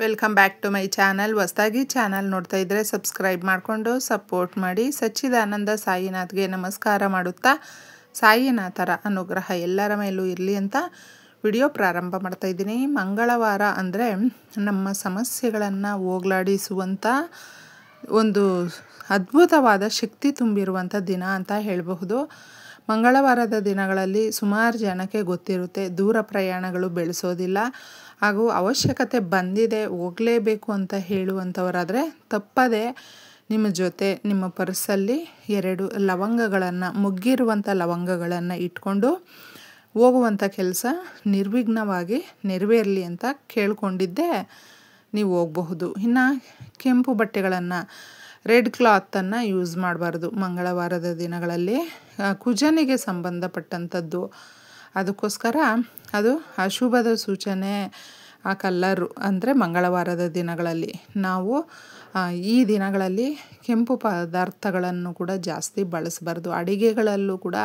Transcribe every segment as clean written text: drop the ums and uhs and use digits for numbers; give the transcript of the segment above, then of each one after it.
Welcome back to my channel. ಹೊಸದಾಗಿ channel ನೋಡ್ತಾ ಇದ್ದರೆ ಸಬ್ಸ್ಕ್ರೈಬ್ ಮಾಡಿಕೊಂಡು ಸಪೋರ್ಟ್ ಮಾಡಿ. ಸಚ್ಚಿದಾನಂದ ಸಾಯಿನಾಥ್ಗೆ ನಮಸ್ಕಾರ ಮಾಡುತ್ತಾ ಸಾಯಿನಾಥರ ಅನುಗ್ರಹ ಎಲ್ಲರ ಮೇಲೂ ಇರಲಿ ಅಂತ ವಿಡಿಯೋ ಪ್ರಾರಂಭ ಮಾಡ್ತಾ ಇದ್ದೀನಿ. ಮಂಗಳವಾರ ಅಂದರೆ ನಮ್ಮ ಸಮಸ್ಯೆಗಳನ್ನು ಹೋಗಲಾಡಿಸುವಂಥ ಒಂದು ಅದ್ಭುತವಾದ ಶಕ್ತಿ ತುಂಬಿರುವಂಥ ದಿನ ಅಂತ ಹೇಳಬಹುದು. ಮಂಗಳವಾರದ ದಿನಗಳಲ್ಲಿ ಸುಮಾರು ಜನಕ್ಕೆ ಗೊತ್ತಿರುತ್ತೆ, ದೂರ ಪ್ರಯಾಣಗಳು ಬೆಳೆಸೋದಿಲ್ಲ ಹಾಗೂ ಅವಶ್ಯಕತೆ ಬಂದಿದೆ ಹೋಗಲೇಬೇಕು ಅಂತ ಹೇಳುವಂಥವರಾದರೆ ತಪ್ಪದೆ ನಿಮ್ಮ ಜೊತೆ ನಿಮ್ಮ ಪರ್ಸಲ್ಲಿ 2 ಲವಂಗಗಳನ್ನು, ಮುಗ್ಗಿರುವಂಥ ಲವಂಗಗಳನ್ನು ಇಟ್ಕೊಂಡು ಹೋಗುವಂಥ ಕೆಲಸ ನಿರ್ವಿಘ್ನವಾಗಿ ನೆರವೇರಲಿ ಅಂತ ಕೇಳ್ಕೊಂಡಿದ್ದೆ ನೀವು ಹೋಗಬಹುದು. ಇನ್ನು ಕೆಂಪು ಬಟ್ಟೆಗಳನ್ನು, ರೆಡ್ ಕ್ಲಾತನ್ನು ಯೂಸ್ ಮಾಡಬಾರ್ದು ಮಂಗಳವಾರದ ದಿನಗಳಲ್ಲಿ. ಕುಜನಿಗೆ ಸಂಬಂಧಪಟ್ಟಂಥದ್ದು, ಅದಕ್ಕೋಸ್ಕರ ಅದು ಅಶುಭದ ಸೂಚನೆ. ಆ ಕಲ್ಲರು ಅಂದರೆ ಮಂಗಳವಾರದ ದಿನಗಳಲ್ಲಿ ನಾವು ಈ ದಿನಗಳಲ್ಲಿ ಕೆಂಪು ಪದಾರ್ಥಗಳನ್ನು ಕೂಡ ಜಾಸ್ತಿ ಬಳಸಬಾರ್ದು. ಅಡಿಗೆಗಳಲ್ಲೂ ಕೂಡ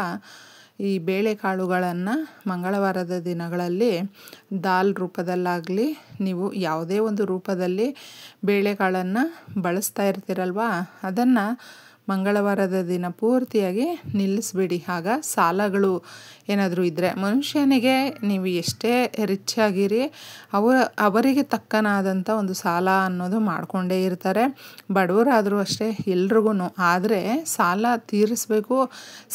ಈ ಬೇಳೆಕಾಳುಗಳನ್ನು ಮಂಗಳವಾರದ ದಿನಗಳಲ್ಲಿ ದಾಲ್ ರೂಪದಲ್ಲಾಗಲಿ, ನೀವು ಯಾವುದೇ ಒಂದು ರೂಪದಲ್ಲಿ ಬೇಳೆಕಾಳನ್ನು ಬಳಸ್ತಾ ಇರ್ತೀರಲ್ವ, ಅದನ್ನು ಮಂಗಳವಾರದ ದಿನ ಪೂರ್ತಿಯಾಗಿ ನಿಲ್ಲಿಸ್ಬಿಡಿ. ಆಗ ಸಾಲಗಳು ಏನಾದರೂ ಇದ್ದರೆ, ಮನುಷ್ಯನಿಗೆ ನೀವು ಎಷ್ಟೇ ರಿಚ್ ಆಗಿರಿ, ಅವರಿಗೆ ತಕ್ಕನಾದಂಥ ಒಂದು ಸಾಲ ಅನ್ನೋದು ಮಾಡಿಕೊಂಡೇ ಇರ್ತಾರೆ. ಬಡವರಾದರೂ ಅಷ್ಟೇ, ಎಲ್ರಿಗೂ. ಆದರೆ ಸಾಲ ತೀರಿಸಬೇಕು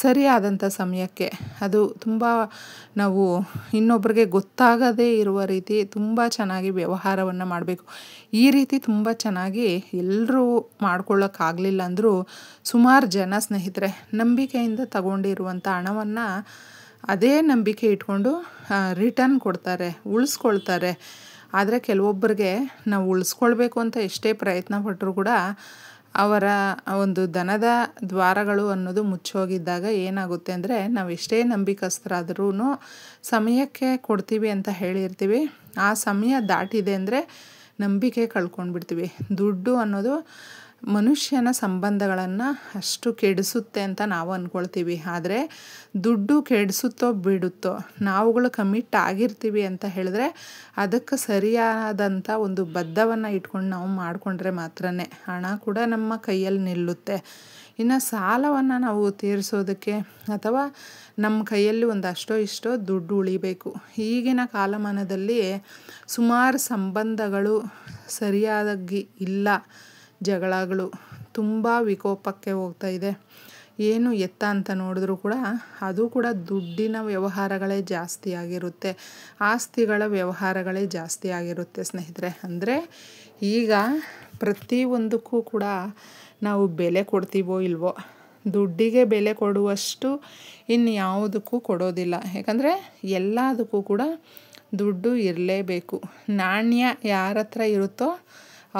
ಸರಿಯಾದಂಥ ಸಮಯಕ್ಕೆ. ಅದು ತುಂಬ ನಾವು ಇನ್ನೊಬ್ಬರಿಗೆ ಗೊತ್ತಾಗದೇ ಇರುವ ರೀತಿ ತುಂಬ ಚೆನ್ನಾಗಿ ವ್ಯವಹಾರವನ್ನು ಮಾಡಬೇಕು. ಈ ರೀತಿ ತುಂಬ ಚೆನ್ನಾಗಿ ಎಲ್ಲರೂ ಮಾಡ್ಕೊಳ್ಳೋಕ್ಕಾಗಲಿಲ್ಲ ಅಂದರೂ ಸುಮಾರು ಜನ ಸ್ನೇಹಿತರೆ ನಂಬಿಕೆಯಿಂದ ತಗೊಂಡಿರುವಂಥ ಹಣವನ್ನು ಅದೇ ನಂಬಿಕೆ ಇಟ್ಕೊಂಡು ರಿಟರ್ನ್ ಕೊಡ್ತಾರೆ, ಉಳಿಸ್ಕೊಳ್ತಾರೆ. ಆದರೆ ಕೆಲವೊಬ್ಬರಿಗೆ ನಾವು ಉಳಿಸ್ಕೊಳ್ಬೇಕು ಅಂತ ಎಷ್ಟೇ ಪ್ರಯತ್ನ ಪಟ್ಟರೂ ಕೂಡ ಅವರ ಒಂದು ಧನದ ದ್ವಾರಗಳು ಅನ್ನೋದು ಮುಚ್ಚೋಗಿದ್ದಾಗ ಏನಾಗುತ್ತೆ ಅಂದರೆ, ನಾವು ಎಷ್ಟೇ ನಂಬಿಕಸ್ಥರಾದ್ರೂ ಸಮಯಕ್ಕೆ ಕೊಡ್ತೀವಿ ಅಂತ ಹೇಳಿರ್ತೀವಿ, ಆ ಸಮಯ ದಾಟಿದೆ ಅಂದರೆ ನಂಬಿಕೆ ಕಳ್ಕೊಂಡ್ಬಿಡ್ತೀವಿ. ದುಡ್ಡು ಅನ್ನೋದು ಮನುಷ್ಯನ ಸಂಬಂಧಗಳನ್ನು ಅಷ್ಟು ಕೆಡಿಸುತ್ತೆ ಅಂತ ನಾವು ಅಂದ್ಕೊಳ್ತೀವಿ. ಆದರೆ ದುಡ್ಡು ಕೆಡಿಸುತ್ತೋ ಬಿಡುತ್ತೋ, ನಾವುಗಳು ಕಮಿಟ್ ಆಗಿರ್ತೀವಿ ಅಂತ ಹೇಳಿದ್ರೆ ಅದಕ್ಕೆ ಸರಿಯಾದಂಥ ಒಂದು ಬದ್ಧವನ್ನು ಇಟ್ಕೊಂಡು ನಾವು ಮಾಡಿಕೊಂಡ್ರೆ ಮಾತ್ರ ಹಣ ಕೂಡ ನಮ್ಮ ಕೈಯಲ್ಲಿ ನಿಲ್ಲುತ್ತೆ. ಇನ್ನು ಸಾಲವನ್ನು ನಾವು ತೀರಿಸೋದಕ್ಕೆ ಅಥವಾ ನಮ್ಮ ಕೈಯಲ್ಲಿ ಒಂದು ಅಷ್ಟೋ ಇಷ್ಟೋ ದುಡ್ಡು ಉಳಿಬೇಕು. ಈಗಿನ ಕಾಲಮಾನದಲ್ಲಿ ಸುಮಾರು ಸಂಬಂಧಗಳು ಸರಿಯಾಗಿ ಇಲ್ಲ, ಜಗಳಗಳು ತುಂಬ ವಿಕೋಪಕ್ಕೆ ಹೋಗ್ತಾ ಇದೆ. ಏನು ಎತ್ತ ಅಂತ ನೋಡಿದ್ರೂ ಕೂಡ ಅದು ಕೂಡ ದುಡ್ಡಿನ ವ್ಯವಹಾರಗಳೇ ಜಾಸ್ತಿ ಆಗಿರುತ್ತೆ, ಆಸ್ತಿಗಳ ವ್ಯವಹಾರಗಳೇ ಜಾಸ್ತಿ ಆಗಿರುತ್ತೆ ಸ್ನೇಹಿತರೆ. ಅಂದರೆ ಈಗ ಪ್ರತಿಯೊಂದಕ್ಕೂ ಕೂಡ ನಾವು ಬೆಲೆ ಕೊಡ್ತೀವೋ ಇಲ್ವೋ, ದುಡ್ಡಿಗೆ ಬೆಲೆ ಕೊಡುವಷ್ಟು ಇನ್ಯಾವುದಕ್ಕೂ ಕೊಡೋದಿಲ್ಲ. ಯಾಕಂದರೆ ಎಲ್ಲದಕ್ಕೂ ಕೂಡ ದುಡ್ಡು ಇರಲೇಬೇಕು. ನಾಣ್ಯ ಯಾರ ಹತ್ರ ಇರುತ್ತೋ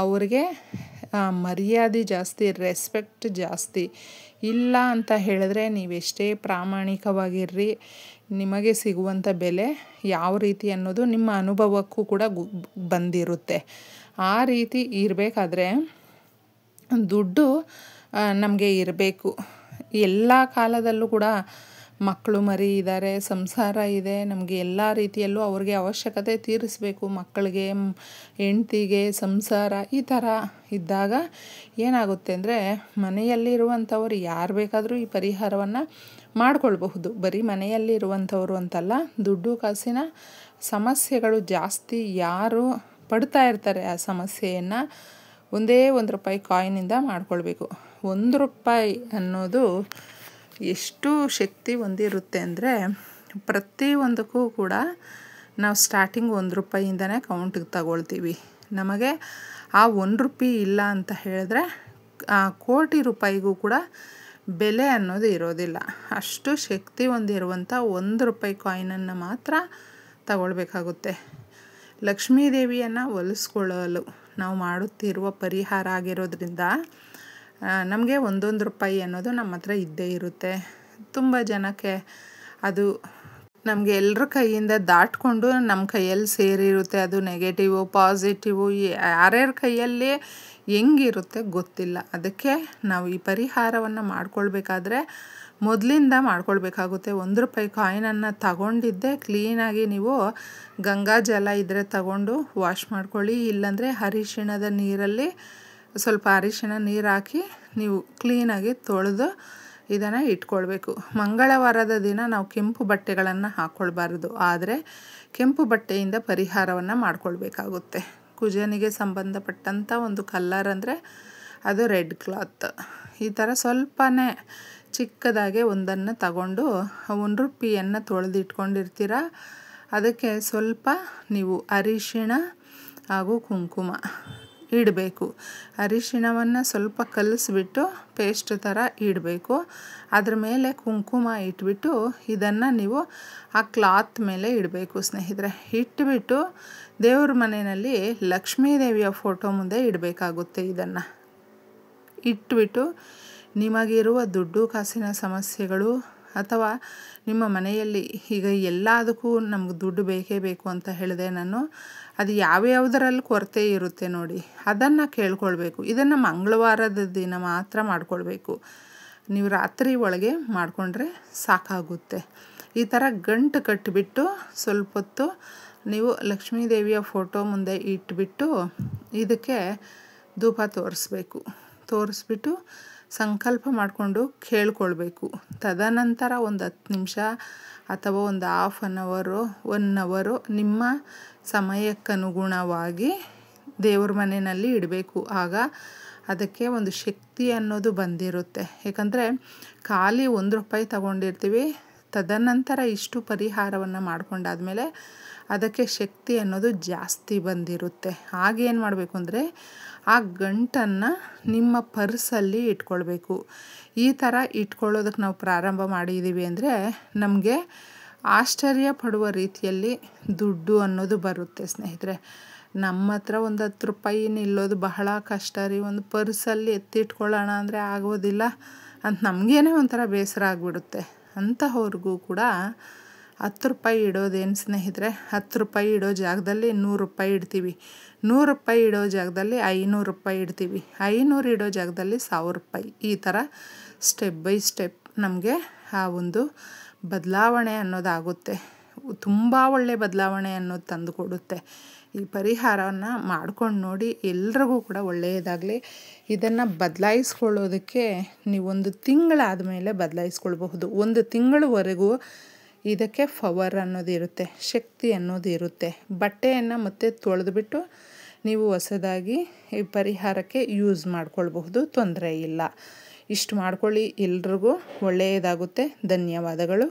ಅವ್ರಿಗೆ ಮರ್ಯಾದೆ ಜಾಸ್ತಿ, ರೆಸ್ಪೆಕ್ಟ್ ಜಾಸ್ತಿ. ಇಲ್ಲ ಅಂತ ಹೇಳಿದ್ರೆ ನೀವೆಷ್ಟೇ ಪ್ರಾಮಾಣಿಕವಾಗಿರ್ರಿ, ನಿಮಗೆ ಸಿಗುವಂಥ ಬೆಲೆ ಯಾವ ರೀತಿ ಅನ್ನೋದು ನಿಮ್ಮ ಅನುಭವಕ್ಕೂ ಕೂಡ ಬಂದಿರುತ್ತೆ. ಆ ರೀತಿ ಇರಬೇಕಾದ್ರೆ ದುಡ್ಡು ನಮಗೆ ಇರಬೇಕು. ಎಲ್ಲ ಕಾಲದಲ್ಲೂ ಕೂಡ ಮಕ್ಕಳು ಮರಿ ಇದ್ದಾರೆ, ಸಂಸಾರ ಇದೆ, ನಮಗೆ ಎಲ್ಲ ರೀತಿಯಲ್ಲೂ ಅವ್ರಿಗೆ ಅವಶ್ಯಕತೆ ತೀರಿಸಬೇಕು. ಮಕ್ಕಳಿಗೆ, ಹೆಂಡ್ತಿಗೆ, ಸಂಸಾರ ಈ ಥರ ಇದ್ದಾಗ ಏನಾಗುತ್ತೆ ಅಂದರೆ, ಮನೆಯಲ್ಲಿರುವಂಥವ್ರು ಯಾರು ಬೇಕಾದರೂ ಈ ಪರಿಹಾರವನ್ನು ಮಾಡ್ಕೊಳ್ಬಹುದು. ಬರೀ ಮನೆಯಲ್ಲಿರುವಂಥವ್ರು ಅಂತಲ್ಲ, ದುಡ್ಡು ಕಾಸಿನ ಸಮಸ್ಯೆಗಳು ಜಾಸ್ತಿ ಯಾರು ಪಡ್ತಾ ಇರ್ತಾರೆ ಆ ಸಮಸ್ಯೆಯನ್ನು ಒಂದೇ ₹1 ಕಾಯಿನಿಂದ ಮಾಡ್ಕೊಳ್ಬೇಕು. ₹1 ಅನ್ನೋದು ಎಷ್ಟು ಶಕ್ತಿ ಹೊಂದಿರುತ್ತೆ ಅಂದರೆ, ಪ್ರತಿಯೊಂದಕ್ಕೂ ಕೂಡ ನಾವು ಸ್ಟಾರ್ಟಿಂಗ್ ₹1ಇಂದನೇ ಕೌಂಟಿಗೆ ತಗೊಳ್ತೀವಿ. ನಮಗೆ ಆ ₹1 ಇಲ್ಲ ಅಂತ ಹೇಳಿದ್ರೆ ಆ ಕೋಟಿ ರೂಪಾಯಿಗೂ ಕೂಡ ಬೆಲೆ ಅನ್ನೋದು ಇರೋದಿಲ್ಲ. ಅಷ್ಟು ಶಕ್ತಿ ಹೊಂದಿರುವಂಥ ₹1 ಕಾಯಿನನ್ನು ಮಾತ್ರ ತಗೊಳ್ಬೇಕಾಗುತ್ತೆ. ಲಕ್ಷ್ಮೀದೇವಿಯನ್ನು ಒಲಿಸ್ಕೊಳ್ಳಲು ನಾವು ಮಾಡುತ್ತಿರುವ ಪರಿಹಾರ ಆಗಿರೋದ್ರಿಂದ ನಮಗೆ ₹1 ಅನ್ನೋದು ನಮ್ಮ ಹತ್ರ ಇದ್ದೇ ಇರುತ್ತೆ. ತುಂಬ ಜನಕ್ಕೆ ಅದು ನಮಗೆ ಎಲ್ಲರ ಕೈಯಿಂದ ದಾಟ್ಕೊಂಡು ನಮ್ಮ ಕೈಯಲ್ಲಿ ಸೇರಿರುತ್ತೆ. ಅದು ನೆಗೆಟಿವು ಪಾಸಿಟಿವು ಯಾರ್ಯಾರ ಕೈಯಲ್ಲಿ ಹೆಂಗಿರುತ್ತೆ ಗೊತ್ತಿಲ್ಲ. ಅದಕ್ಕೆ ನಾವು ಈ ಪರಿಹಾರವನ್ನು ಮಾಡ್ಕೊಳ್ಬೇಕಾದ್ರೆ ಮೊದಲಿಂದ ಮಾಡ್ಕೊಳ್ಬೇಕಾಗುತ್ತೆ. ₹1 ಕಾಯಿನನ್ನು ತಗೊಂಡಿದ್ದೆ ಕ್ಲೀನಾಗಿ ನೀವು ಗಂಗಾ ಜಲ ಇದ್ದರೆ ತಗೊಂಡು ವಾಶ್ ಮಾಡ್ಕೊಳ್ಳಿ. ಇಲ್ಲಾಂದರೆ ಅರಿಶಿಣದ ನೀರಲ್ಲಿ ಸ್ವಲ್ಪ ಅರಿಶಿಣ ನೀರು ಹಾಕಿ ನೀವು ಕ್ಲೀನಾಗಿ ತೊಳೆದು ಇದನ್ನು ಇಟ್ಕೊಳ್ಬೇಕು. ಮಂಗಳವಾರದ ದಿನ ನಾವು ಕೆಂಪು ಬಟ್ಟೆಗಳನ್ನು ಹಾಕ್ಕೊಳ್ಬಾರ್ದು, ಆದರೆ ಕೆಂಪು ಬಟ್ಟೆಯಿಂದ ಪರಿಹಾರವನ್ನು ಮಾಡ್ಕೊಳ್ಬೇಕಾಗುತ್ತೆ. ಕುಜನಿಗೆ ಸಂಬಂಧಪಟ್ಟಂಥ ಒಂದು ಕಲ್ಲರ್ ಅಂದರೆ ಅದು ರೆಡ್ ಕ್ಲಾತ್. ಈ ಥರ ಸ್ವಲ್ಪನೇ ಚಿಕ್ಕದಾಗೆ ಒಂದನ್ನು ತಗೊಂಡು ₹1 ತೊಳೆದಿಟ್ಕೊಂಡಿರ್ತೀರ. ಅದಕ್ಕೆ ಸ್ವಲ್ಪ ನೀವು ಅರಿಶಿಣ ಹಾಗೂ ಕುಂಕುಮ ಇಡಬೇಕು. ಅರಿಶಿಣವನ್ನು ಸ್ವಲ್ಪ ಕಲಿಸ್ಬಿಟ್ಟು ಪೇಸ್ಟ್ ಥರ ಇಡಬೇಕು. ಅದ್ರ ಮೇಲೆ ಕುಂಕುಮ ಇಟ್ಬಿಟ್ಟು ಇದನ್ನು ನೀವು ಆ ಕ್ಲಾತ್ ಮೇಲೆ ಇಡಬೇಕು ಸ್ನೇಹಿತರೆ. ಇಟ್ಬಿಟ್ಟು ದೇವ್ರ ಮನೆಯಲ್ಲಿ ಲಕ್ಷ್ಮೀ ದೇವಿಯ ಫೋಟೋ ಮುಂದೆ ಇಡಬೇಕಾಗುತ್ತೆ. ಇದನ್ನು ಇಟ್ಬಿಟ್ಟು ನಿಮಗಿರುವ ದುಡ್ಡು ಕಾಸಿನ ಸಮಸ್ಯೆಗಳು ಅಥವಾ ನಿಮ್ಮ ಮನೆಯಲ್ಲಿ ಈಗ ಎಲ್ಲದಕ್ಕೂ ನಮ್ಗೆ ದುಡ್ಡು ಬೇಕೇ ಬೇಕು ಅಂತ ಹೇಳಿದೆ ನಾನು, ಅದು ಯಾವ್ಯಾವುದರಲ್ಲಿ ಕೊರತೆ ಇರುತ್ತೆ ನೋಡಿ ಅದನ್ನು ಕೇಳ್ಕೊಳ್ಬೇಕು. ಇದನ್ನು ಮಂಗಳವಾರದ ದಿನ ಮಾತ್ರ ಮಾಡ್ಕೊಳ್ಬೇಕು. ನೀವು ರಾತ್ರಿ ಒಳಗೆ ಮಾಡಿಕೊಂಡ್ರೆ ಸಾಕಾಗುತ್ತೆ. ಈ ಥರ ಗಂಟು ಕಟ್ಟಿಬಿಟ್ಟು ಸ್ವಲ್ಪ ಹೊತ್ತು ನೀವು ಲಕ್ಷ್ಮೀ ದೇವಿಯ ಫೋಟೋ ಮುಂದೆ ಇಟ್ಬಿಟ್ಟು ಇದಕ್ಕೆ ಧೂಪ ತೋರಿಸ್ಬಿಟ್ಟು ಸಂಕಲ್ಪ ಮಾಡಿಕೊಂಡು ಕೇಳ್ಕೊಳ್ಬೇಕು. ತದನಂತರ ಒಂದು 10 ನಿಮಿಷ ಅಥವಾ ಒಂದು ½ ಅನ್ ಅವರು 1 ಅವರು ನಿಮ್ಮ ಸಮಯಕ್ಕನುಗುಣವಾಗಿ ದೇವ್ರ ಮನೆಯಲ್ಲಿ ಇಡಬೇಕು. ಆಗ ಅದಕ್ಕೆ ಒಂದು ಶಕ್ತಿ ಅನ್ನೋದು ಬಂದಿರುತ್ತೆ. ಯಾಕಂದರೆ ಖಾಲಿ ₹1 ತಗೊಂಡಿರ್ತೀವಿ, ತದನಂತರ ಇಷ್ಟು ಪರಿಹಾರವನ್ನು ಮಾಡ್ಕೊಂಡಾದ್ಮೇಲೆ ಅದಕ್ಕೆ ಶಕ್ತಿ ಅನ್ನೋದು ಜಾಸ್ತಿ ಬಂದಿರುತ್ತೆ. ಆಗೇನು ಮಾಡಬೇಕು ಅಂದರೆ ಆ ಗಂಟನ್ನು ನಿಮ್ಮ ಪರ್ಸಲ್ಲಿ ಇಟ್ಕೊಳ್ಬೇಕು. ಈ ಥರ ಇಟ್ಕೊಳ್ಳೋದಕ್ಕೆ ನಾವು ಪ್ರಾರಂಭ ಮಾಡಿದ್ದೀವಿ ಅಂದರೆ ನಮಗೆ ಆಶ್ಚರ್ಯ ಪಡುವ ರೀತಿಯಲ್ಲಿ ದುಡ್ಡು ಅನ್ನೋದು ಬರುತ್ತೆ ಸ್ನೇಹಿತರೆ. ನಮ್ಮ ಹತ್ರ ಒಂದು ₹10 ನಿಲ್ಲೋದು ಬಹಳ ಕಷ್ಟ ರೀ, ಒಂದು ಪರ್ಸಲ್ಲಿ ಎತ್ತಿಟ್ಕೊಳ್ಳೋಣ ಅಂದರೆ ಆಗೋದಿಲ್ಲ ಅಂತ ನಮಗೇನೆ ಒಂಥರ ಬೇಸರ ಆಗಿಬಿಡುತ್ತೆ. ಅಂಥವ್ರಿಗೂ ಕೂಡ ₹10 ಇಡೋದೇನು ಸ್ನೇಹಿತರೆ, ₹10 ಇಡೋ ಜಾಗದಲ್ಲಿ ₹100 ಇಡ್ತೀವಿ, ₹100 ಇಡೋ ಜಾಗದಲ್ಲಿ ₹500 ಇಡ್ತೀವಿ, ₹500 ಇಡೋ ಜಾಗದಲ್ಲಿ ₹1000. ಈ ಥರ ಸ್ಟೆಪ್ ಬೈ ಸ್ಟೆಪ್ ನಮಗೆ ಆ ಒಂದು ಬದಲಾವಣೆ ಅನ್ನೋದಾಗುತ್ತೆ. ತುಂಬ ಒಳ್ಳೆಯ ಬದಲಾವಣೆ ಅನ್ನೋದು ತಂದು ಕೊಡುತ್ತೆ. ಈ ಪರಿಹಾರವನ್ನು ಮಾಡ್ಕೊಂಡು ನೋಡಿ, ಎಲ್ರಿಗೂ ಕೂಡ ಒಳ್ಳೆಯದಾಗಲಿ. ಇದನ್ನು ಬದಲಾಯಿಸ್ಕೊಳ್ಳೋದಕ್ಕೆ ನೀವು 1 ತಿಂಗಳಾದ ಮೇಲೆ ಬದಲಾಯಿಸ್ಕೊಳ್ಬಹುದು. 1 ತಿಂಗಳವರೆಗೂ ಇದಕ್ಕೆ ಪವರ್ ಅನ್ನೋದು ಇರುತ್ತೆ, ಶಕ್ತಿ ಅನ್ನೋದು ಇರುತ್ತೆ. ಬಟ್ಟೆಯನ್ನು ಮತ್ತೆ ತೊಳೆದುಬಿಟ್ಟು ನೀವು ಹೊಸದಾಗಿ ಈ ಪರಿಹಾರಕ್ಕೆ ಯೂಸ್ ಮಾಡ್ಕೊಳ್ಬಹುದು, ತೊಂದರೆ ಇಲ್ಲ. ಇಷ್ಟು ಮಾಡ್ಕೊಳ್ಳಿ, ಎಲ್ರಿಗೂ ಒಳ್ಳೆಯದಾಗುತ್ತೆ. ಧನ್ಯವಾದಗಳು.